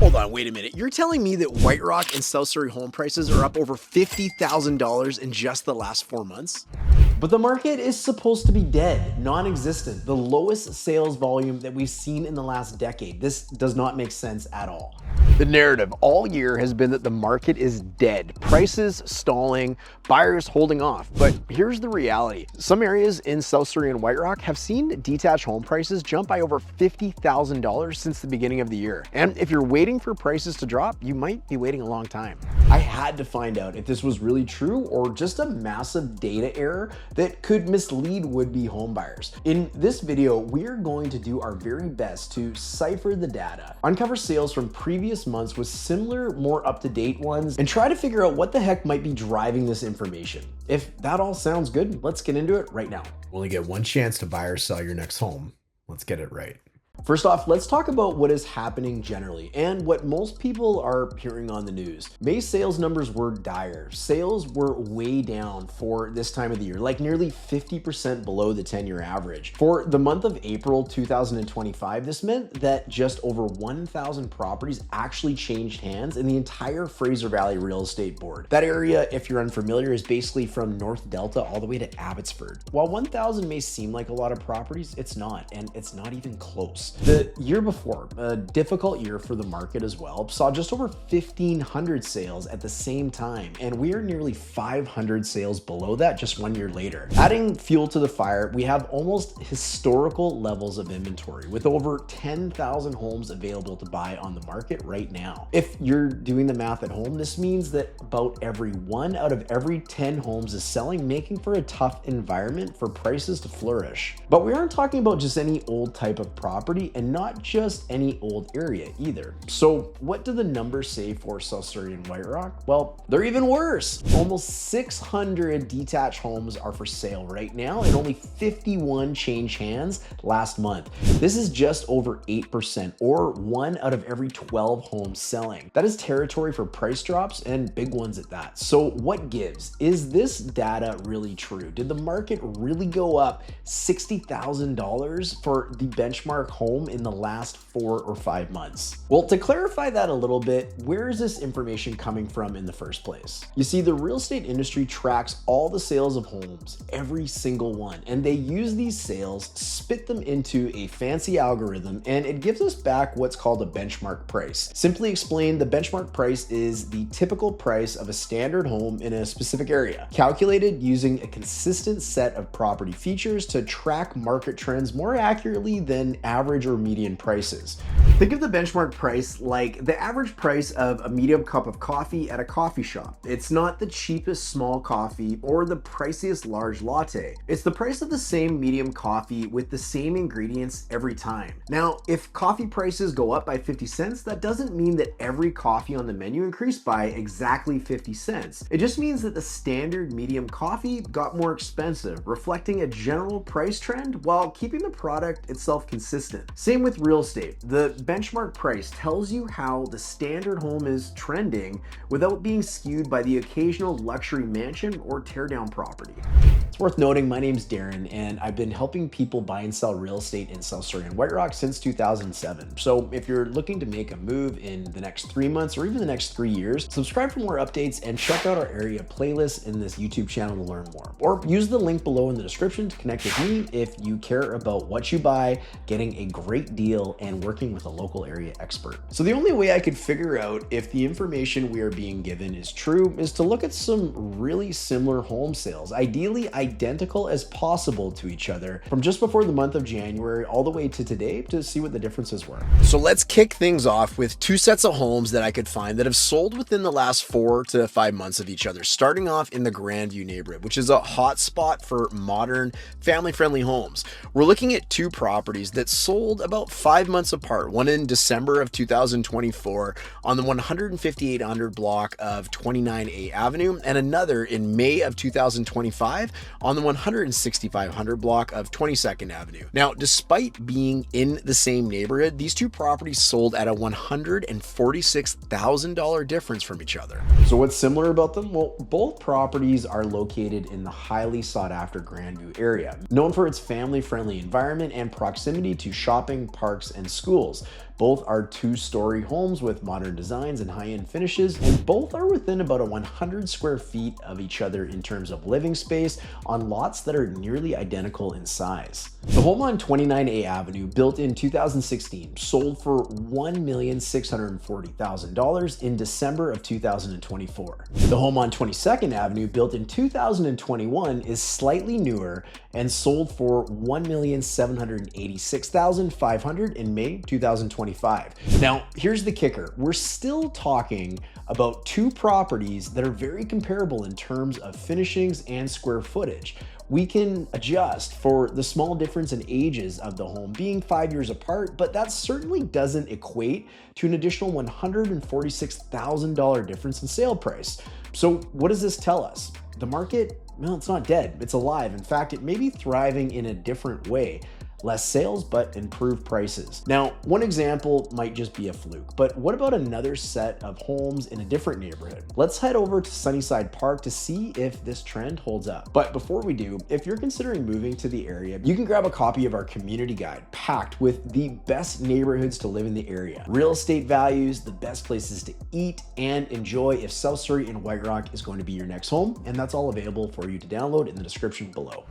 Hold on, wait a minute. You're telling me that White Rock and South Surrey home prices are up over $50,000 in just the last 4 months? But the market is supposed to be dead, non-existent, the lowest sales volume that we've seen in the last decade. This does not make sense at all. The narrative all year has been that the market is dead, prices stalling, buyers holding off. But here's the reality. Some areas in South Surrey and White Rock have seen detached home prices jump by over $50,000 since the beginning of the year. And if you're waiting for prices to drop, you might be waiting a long time. I had to find out if this was really true or just a massive data error that could mislead would-be homebuyers. In this video, we're going to do our very best to cipher the data, uncover sales from previous months with similar, more up-to-date ones, and try to figure out what the heck might be driving this information. If that all sounds good, let's get into it right now. You only get one chance to buy or sell your next home. Let's get it right. First off, let's talk about what is happening generally and what most people are hearing on the news. May's sales numbers were dire. Sales were way down for this time of the year, like nearly 50% below the 10-year average. For the month of April 2025, this meant that just over 1,000 properties actually changed hands in the entire Fraser Valley Real Estate Board. That area, if you're unfamiliar, is basically from North Delta all the way to Abbotsford. While 1,000 may seem like a lot of properties, it's not, and it's not even close. The year before, a difficult year for the market as well, saw just over 1,500 sales at the same time, and we are nearly 500 sales below that just 1 year later. Adding fuel to the fire, we have almost historical levels of inventory with over 10,000 homes available to buy on the market right now. If you're doing the math at home, this means that about every 1 out of every 10 homes is selling, making for a tough environment for prices to flourish. But we aren't talking about just any old type of property, and not just any old area either. So what do the numbers say for South Surrey and White Rock? Well, they're even worse. Almost 600 detached homes are for sale right now, and only 51 changed hands last month. This is just over 8%, or 1 out of every 12 homes selling. That is territory for price drops, and big ones at that. So what gives? Is this data really true? Did the market really go up $60,000 for the benchmark home in the last 4 or 5 months? Well, to clarify that a little bit, where is this information coming from in the first place? You see, the real estate industry tracks all the sales of homes, every single one, and they use these sales, spit them into a fancy algorithm, and it gives us back what's called a benchmark price. Simply explained, the benchmark price is the typical price of a standard home in a specific area, calculated using a consistent set of property features to track market trends more accurately than average or median prices. Think of the benchmark price like the average price of a medium cup of coffee at a coffee shop. It's not the cheapest small coffee or the priciest large latte. It's the price of the same medium coffee with the same ingredients every time. Now, if coffee prices go up by 50 cents, that doesn't mean that every coffee on the menu increased by exactly 50 cents. It just means that the standard medium coffee got more expensive, reflecting a general price trend while keeping the product itself consistent. Same with real estate. The benchmark price tells you how the standard home is trending without being skewed by the occasional luxury mansion or teardown property. It's worth noting, my name's Darren, and I've been helping people buy and sell real estate in South Surrey and White Rock since 2007. So if you're looking to make a move in the next 3 months or even the next 3 years, subscribe for more updates and check out our area playlist in this YouTube channel to learn more. Or use the link below in the description to connect with me if you care about what you buy, getting a great deal, and working with a local area expert. So the only way I could figure out if the information we are being given is true is to look at some really similar home sales, ideally identical as possible to each other, from just before the month of January all the way to today to see what the differences were. So let's kick things off with 2 sets of homes that I could find that have sold within the last 4 to 5 months of each other, starting off in the Grandview neighborhood, which is a hot spot for modern, family-friendly homes. We're looking at 2 properties that sold about 5 months apart, one in December of 2024 on the 15800 block of 29A Avenue, and another in May of 2025 on the 16500 block of 22nd Avenue. Now, despite being in the same neighborhood, these 2 properties sold at a $146,000 difference from each other. So what's similar about them? Well, both properties are located in the highly sought after Grandview area, known for its family-friendly environment and proximity to shopping, parks, and schools. Both are 2-story homes with modern designs and high-end finishes, and both are within about a 100 square feet of each other in terms of living space on lots that are nearly identical in size. The home on 29A Avenue, built in 2016, sold for $1,640,000 in December of 2024. The home on 22nd Avenue, built in 2021, is slightly newer and sold for $1,786,500 in May 2025. Now, here's the kicker. We're still talking about two properties that are very comparable in terms of finishings and square footage. We can adjust for the small difference in ages of the home being 5 years apart, but that certainly doesn't equate to an additional $146,000 difference in sale price. So what does this tell us? The market, well, it's not dead, it's alive. In fact, it may be thriving in a different way. Less sales, but improved prices. Now, one example might just be a fluke, but what about another set of homes in a different neighborhood? Let's head over to Sunnyside Park to see if this trend holds up. But before we do, if you're considering moving to the area, you can grab a copy of our community guide packed with the best neighborhoods to live in the area, real estate values, the best places to eat and enjoy if South Surrey and White Rock is going to be your next home, and that's all available for you to download in the description below.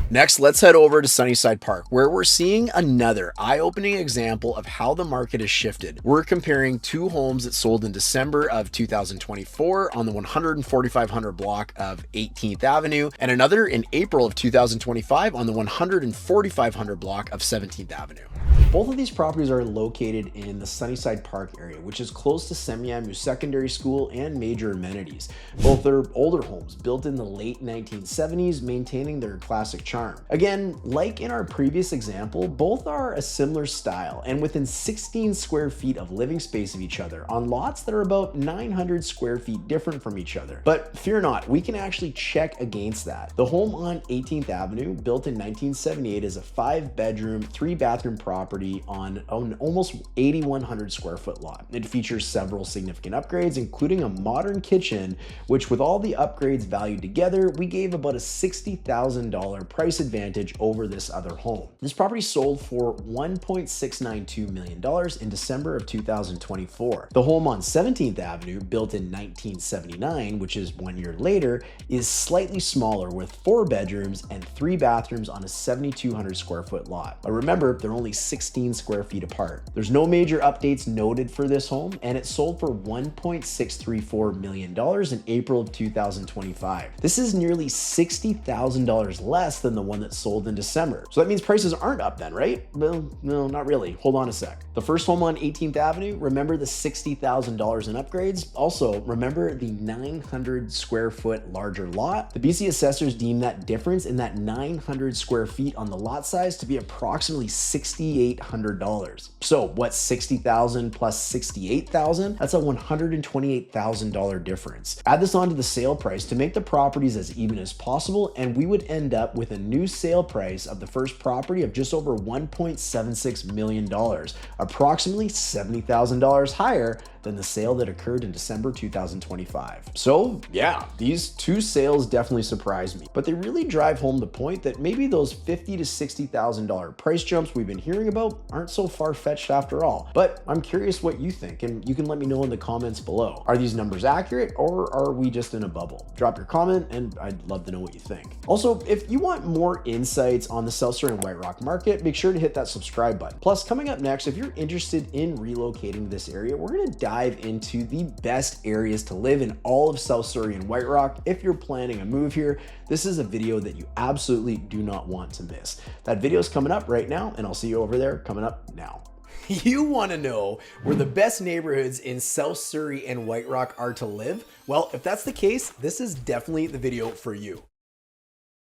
Next, let's head over to Sunnyside Park, where we're seeing another eye-opening example of how the market has shifted. We're comparing two homes that sold in December of 2024 on the 14500 block of 18th Avenue, and another in April of 2025 on the 14500 block of 17th Avenue. Both of these properties are located in the Sunnyside Park area, which is close to Semiahmoo Secondary School and major amenities. Both are older homes built in the late 1970s, maintaining their classic charm. Again, like in our previous example, both are a similar style and within 16 square feet of living space of each other on lots that are about 900 square feet different from each other. But fear not, we can actually check against that. The home on 18th Avenue, built in 1978, is a 5-bedroom, 3-bathroom property on an almost 8,100 square foot lot. It features several significant upgrades, including a modern kitchen, which with all the upgrades valued together, we gave about a $60,000 price advantage over this other home. This property sold for $1.692 million in December of 2024. The home on 17th Avenue, built in 1979, which is 1 year later, is slightly smaller with 4 bedrooms and 3 bathrooms on a 7,200 square foot lot. But remember, they're only 16 square feet apart. There's no major updates noted for this home, and it sold for $1.634 million in April of 2025. This is nearly $60,000 less than the one that sold in December. So that means prices aren't up then, right? Well, no, not really. Hold on a sec. The first home on 18th Avenue, remember the $60,000 in upgrades? Also, remember the 900 square foot larger lot? The BC assessors deem that difference in that 900 square feet on the lot size to be approximately $6,800. So what's 60,000 plus 68,000? That's a $128,000 difference. Add this onto the sale price to make the properties as even as possible, and we would end up with a new sale price of the first property of just over $1.76 million, approximately $70,000 higher than the sale that occurred in December 2025. So yeah, these two sales definitely surprised me, but they really drive home the point that maybe those $50,000 to $60,000 price jumps we've been hearing about aren't so far-fetched after all. But I'm curious what you think, and you can let me know in the comments below. Are these numbers accurate, or are we just in a bubble? Drop your comment and I'd love to know what you think. Also, if you want more insights on the South Surrey and White Rock market, make sure to hit that subscribe button. Plus, coming up next, if you're interested in relocating this area, we're gonna dive into the best areas to live in all of South Surrey and White Rock. If you're planning a move here, this is a video that you absolutely do not want to miss. That video is coming up right now, and I'll see you over there coming up now. You want to know where the best neighborhoods in South Surrey and White Rock are to live? Well, if that's the case, this is definitely the video for you.